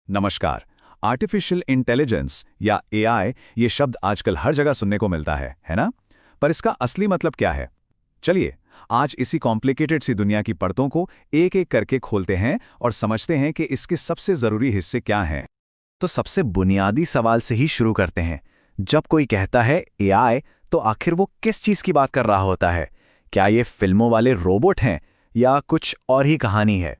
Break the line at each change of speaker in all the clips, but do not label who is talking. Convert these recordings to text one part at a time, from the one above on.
नमस्कार। Artificial intelligence या AI ये शब्द आजकल हर जगह सुनने को मिलता है ना? पर इसका असली मतलब क्या है? चलिए, आज इसी कॉम्प्लिकेटेड सी दुनिया की परतों को एक-एक करके खोलते हैं और समझते हैं कि इसके सबसे जरूरी हिस्से क्या हैं।
तो सबसे बुनियादी सवाल से ही शुरू करते हैं। जब कोई कहता है एआई, तो आखिर वो किस चीज की बात कर रहा होता है? क्या ये फिल्मों वाले रोबोट हैं या कुछ और ही कहानी है?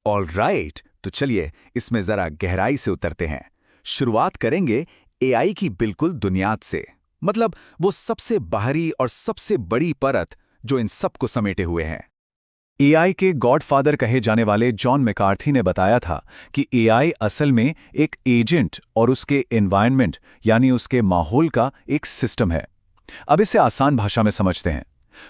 ऑलराइट, तो चलिए इसमें जरा गहराई से उतरते हैं। शुरुआत करेंगे एआई की बिल्कुल बुनियाद से, मतलब वो सबसे बाहरी और सबसे बड़ी परत जो इन सबको समेटे हुए है। एआई के गॉडफादर कहे जाने वाले जॉन मैकार्थी ने बताया था कि एआई असल में एक एजेंट और उसके एनवायरनमेंट यानी उसके माहौल का एक सिस्टम है। अब इसे आसान भाषा में समझते हैं।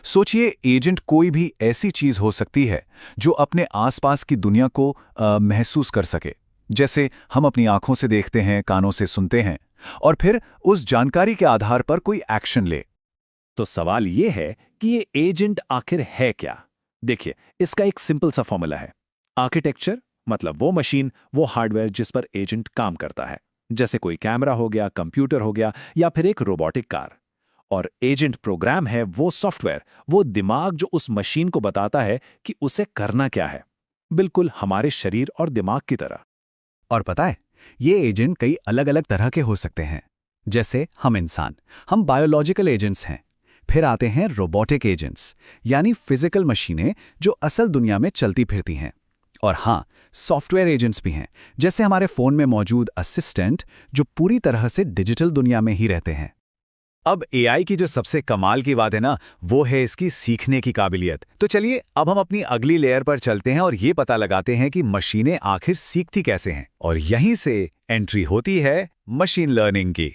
सोचिए, एजेंट कोई भी ऐसी चीज हो सकती है जो अपने आसपास की दुनिया को महसूस कर सके, जैसे हम अपनी आंखों से देखते हैं, कानों से सुनते हैं, और फिर उस जानकारी के आधार पर कोई एक्शन ले।
तो सवाल ये है कि ये एजेंट आखिर है क्या? देखिए, इसका एक सिंपल सा फॉर्मूला है। आर्किटेक्चर मतलब वो मशीन, वो हार्डवेयर जिस पर एजेंट काम करता है, जैसे कोई कैमरा हो गया, कंप्यूटर हो गया या फिर एक रोबोटिक कार। और एजेंट प्रोग्राम है वो सॉफ्टवेयर, वो दिमाग जो उस मशीन को बताता है कि उसे करना क्या है, बिल्कुल हमारे शरीर और दिमाग की तरह।
और पता है, ये एजेंट कई अलग अलग तरह के हो सकते हैं। जैसे हम इंसान, हम बायोलॉजिकल एजेंट्स हैं। फिर आते हैं रोबोटिक एजेंट्स, यानी फिजिकल मशीनें जो असल दुनिया में चलती फिरती हैं। और हाँ, सॉफ्टवेयर एजेंट्स भी हैं, जैसे हमारे फोन में मौजूद असिस्टेंट जो पूरी तरह से डिजिटल दुनिया में ही रहते हैं।
अब एआई की जो सबसे कमाल की बात है ना, वो है इसकी सीखने की काबिलियत। तो चलिए अब हम अपनी अगली लेयर पर चलते हैं और ये पता लगाते हैं कि मशीनें आखिर सीखती कैसे हैं। और यहीं से एंट्री होती है मशीन लर्निंग की।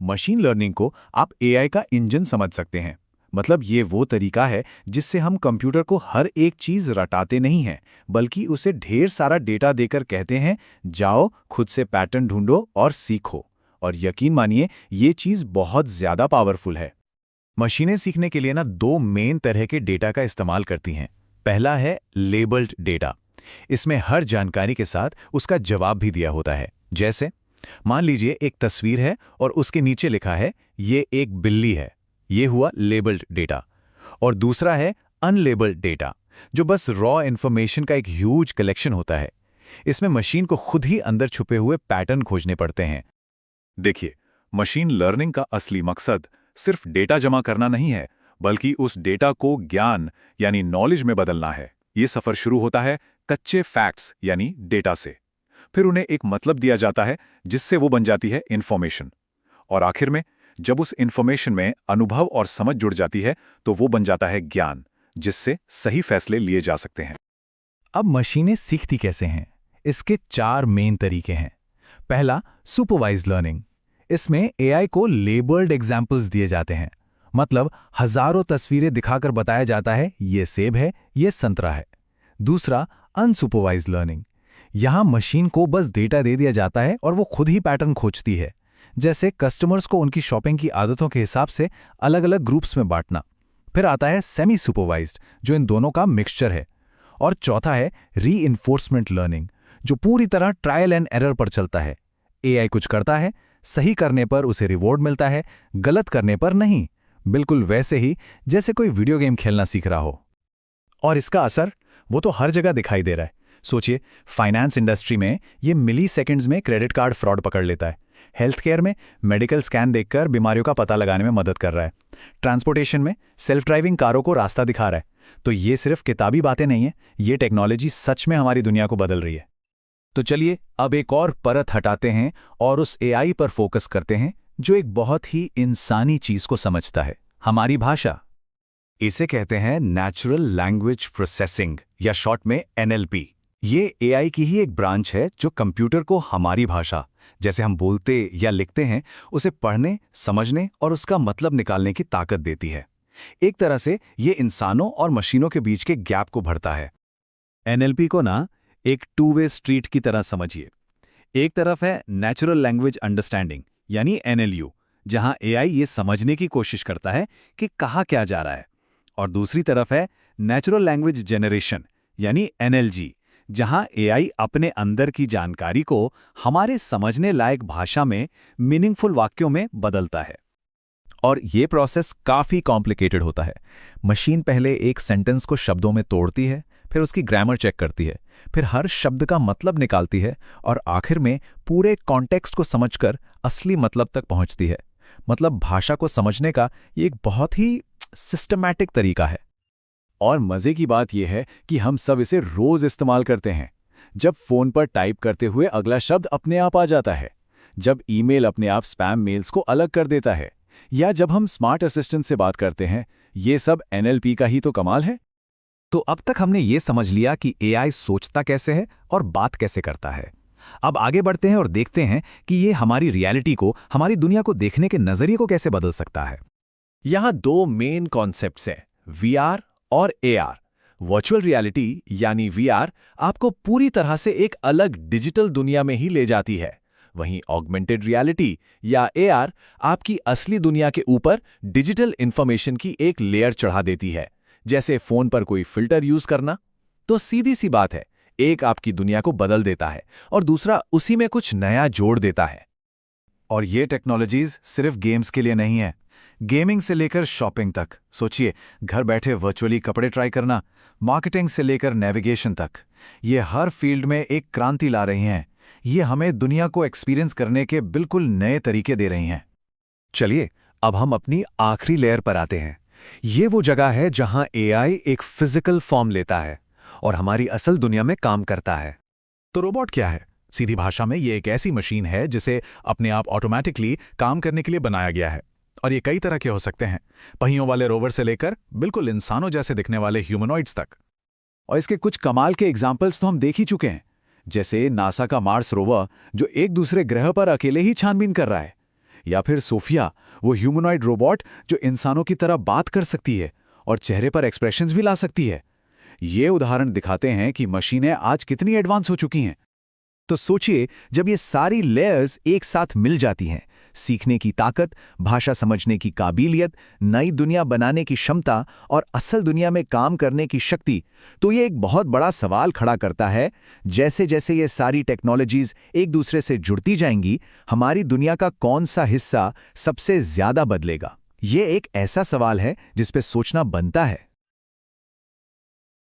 मशीन लर्निंग को आप एआई का इंजन समझ सकते हैं। मतलब ये वो तरीका है जिससे हम कंप्यूटर को हर एक चीज रटाते नहीं हैं, बल्कि उसे ढेर सारा डेटा देकर कहते हैं, जाओ खुद से पैटर्न ढूंढो और सीखो। और यकीन मानिए, ये चीज बहुत ज्यादा पावरफुल है। मशीनें सीखने के लिए दो मेन तरह के डेटा का इस्तेमाल करती हैं। पहला है लेबल्ड डेटा। इसमें हर जानकारी के साथ उसका जवाब भी दिया होता है। जैसे मान लीजिए एक तस्वीर है और उसके नीचे लिखा है ये एक बिल्ली है। ये हुआ लेबल्ड डेटा। और दूसरा है अनलेबल्ड डेटा, जो बस रॉ इंफॉर्मेशन का एक ह्यूज कलेक्शन होता है। इसमें मशीन को खुद ही अंदर छुपे हुए पैटर्न खोजने पड़ते हैं।
देखिए, मशीन लर्निंग का असली मकसद सिर्फ डेटा जमा करना नहीं है, बल्कि उस डेटा को ज्ञान यानी नॉलेज में बदलना है। ये सफर शुरू होता है कच्चे फैक्ट्स यानी डेटा से। फिर उन्हें एक मतलब दिया जाता है जिससे वो बन जाती है इंफॉर्मेशन। और आखिर में जब उस इंफॉर्मेशन में अनुभव और समझ जुड़ जाती है तो वो बन जाता है ज्ञान, जिससे सही फैसले लिए जा सकते हैं।
अब मशीनें सीखती कैसे हैं? इसके 4 मेन तरीके हैं। पहला, सुपरवाइज्ड लर्निंग। इसमें एआई को लेबल्ड एग्जाम्पल्स दिए जाते हैं। मतलब हजारों तस्वीरें दिखाकर बताया जाता है ये सेब है, ये संतरा है। दूसरा, अनसुपरवाइज्ड लर्निंग। यहां मशीन को बस डेटा दे दिया जाता है और वो खुद ही पैटर्न खोजती है। जैसे कस्टमर्स को उनकी शॉपिंग की आदतों के हिसाब से अलग अलग ग्रुप्स में बांटना। फिर आता है सेमी सुपरवाइज्ड, जो इन दोनों का मिक्सचर है। और चौथा है रीइंफोर्समेंट लर्निंग, जो पूरी तरह ट्रायल एंड एरर पर चलता है। एआई कुछ करता है, सही करने पर उसे रिवॉर्ड मिलता है, गलत करने पर नहीं। बिल्कुल वैसे ही जैसे कोई वीडियो गेम खेलना सीख रहा हो। और इसका असर वो तो हर जगह दिखाई दे रहा है। सोचिए, फाइनेंस इंडस्ट्री में ये मिली सेकेंड्स में क्रेडिट कार्ड फ्रॉड पकड़ लेता है। हेल्थ केयर में मेडिकल स्कैन देखकर बीमारियों का पता लगाने में मदद कर रहा है। ट्रांसपोर्टेशन में सेल्फ ड्राइविंग कारों को रास्ता दिखा रहा है। तो ये सिर्फ किताबी बातें नहीं है, ये टेक्नोलॉजी सच में हमारी दुनिया को बदल रही है। तो चलिए अब एक और परत हटाते हैं और उस एआई पर फोकस करते हैं जो एक बहुत ही इंसानी चीज को समझता है, हमारी भाषा। इसे कहते हैं नेचुरल लैंग्वेज प्रोसेसिंग या शॉर्ट में एनएलपी। ये एआई की ही एक ब्रांच है जो कंप्यूटर को हमारी भाषा, जैसे हम बोलते या लिखते हैं, उसे पढ़ने, समझने और उसका मतलब निकालने की ताकत देती है। एक तरह से ये इंसानों और मशीनों के बीच के गैप को भरता है।
एनएलपी को एक टू वे स्ट्रीट की तरह समझिए। एक तरफ है नेचुरल लैंग्वेज अंडरस्टैंडिंग यानी एनएलयू, जहां एआई ये समझने की कोशिश करता है कि कहा क्या जा रहा है। और दूसरी तरफ है नेचुरल लैंग्वेज जनरेशन यानी एनएलजी, जहां एआई अपने अंदर की जानकारी को हमारे समझने लायक भाषा में मीनिंगफुल वाक्यों में बदलता है।
और ये प्रोसेस काफी कॉम्प्लिकेटेड होता है। मशीन पहले एक सेंटेंस को शब्दों में तोड़ती है, फिर उसकी ग्रामर चेक करती है, फिर हर शब्द का मतलब निकालती है और आखिर में पूरे कॉन्टेक्स्ट को समझकर असली मतलब तक पहुंचती है। मतलब भाषा को समझने का ये एक बहुत ही सिस्टमैटिक तरीका है।
और मजे की बात यह है कि हम सब इसे रोज इस्तेमाल करते हैं। जब फोन पर टाइप करते हुए अगला शब्द अपने आप आ जाता है, जब ईमेल अपने आप स्पैम मेल्स को अलग कर देता है, या जब हम स्मार्ट असिस्टेंट से बात करते हैं, ये सब एनएलपी का ही तो कमाल है।
तो अब तक हमने ये समझ लिया कि एआई सोचता कैसे है और बात कैसे करता है। अब आगे बढ़ते हैं और देखते हैं कि ये हमारी रियलिटी को, हमारी दुनिया को देखने के नजरिए को कैसे बदल सकता है।
यहाँ दो मेन कॉन्सेप्ट्स हैं, वीआर और एआर। वर्चुअल रियलिटी यानी वीआर आपको पूरी तरह से एक अलग डिजिटल दुनिया में ही ले जाती है। वहीं ऑगमेंटेड रियलिटी या एआर आपकी असली दुनिया के ऊपर डिजिटल इंफॉर्मेशन की एक लेयर चढ़ा देती है, जैसे फोन पर कोई फिल्टर यूज करना। तो सीधी सी बात है, एक आपकी दुनिया को बदल देता है और दूसरा उसी में कुछ नया जोड़ देता है।
और ये टेक्नोलॉजीज सिर्फ गेम्स के लिए नहीं है। गेमिंग से लेकर शॉपिंग तक, सोचिए, घर बैठे वर्चुअली कपड़े ट्राई करना, मार्केटिंग से लेकर नेविगेशन तक, ये हर फील्ड में एक क्रांति ला रही हैं। ये हमें दुनिया को एक्सपीरियंस करने के बिल्कुल नए तरीके दे रही हैं।
चलिए अब हम अपनी आखिरी लेयर पर आते हैं। ये वो जगह है जहां एआई एक फिजिकल फॉर्म लेता है और हमारी असल दुनिया में काम करता है।
तो रोबोट क्या है? सीधी भाषा में ये एक ऐसी मशीन है जिसे अपने आप ऑटोमेटिकली काम करने के लिए बनाया गया है। और ये कई तरह के हो सकते हैं, पहियों वाले रोवर से लेकर बिल्कुल इंसानों जैसे दिखने वाले ह्यूमनॉइड्स तक।
और इसके कुछ कमाल के एग्जाम्पल्स तो हम देख ही चुके हैं, जैसे नासा का मार्स रोवर जो एक दूसरे ग्रह पर अकेले ही छानबीन कर रहा है, या फिर सोफिया, वो ह्यूमनॉइड रोबोट जो इंसानों की तरह बात कर सकती है और चेहरे पर एक्सप्रेशंस भी ला सकती है। ये उदाहरण दिखाते हैं कि मशीनें आज कितनी एडवांस हो चुकी हैं।
तो सोचिए, जब ये सारी लेयर्स एक साथ मिल जाती हैं, सीखने की ताकत, भाषा समझने की काबिलियत, नई दुनिया बनाने की क्षमता और असल दुनिया में काम करने की शक्ति, तो ये एक बहुत बड़ा सवाल खड़ा करता है। जैसे जैसे ये सारी टेक्नोलॉजीज एक दूसरे से जुड़ती जाएंगी, हमारी दुनिया का कौन सा हिस्सा सबसे ज्यादा बदलेगा? ये एक ऐसा सवाल है जिस पे सोचना बनता है।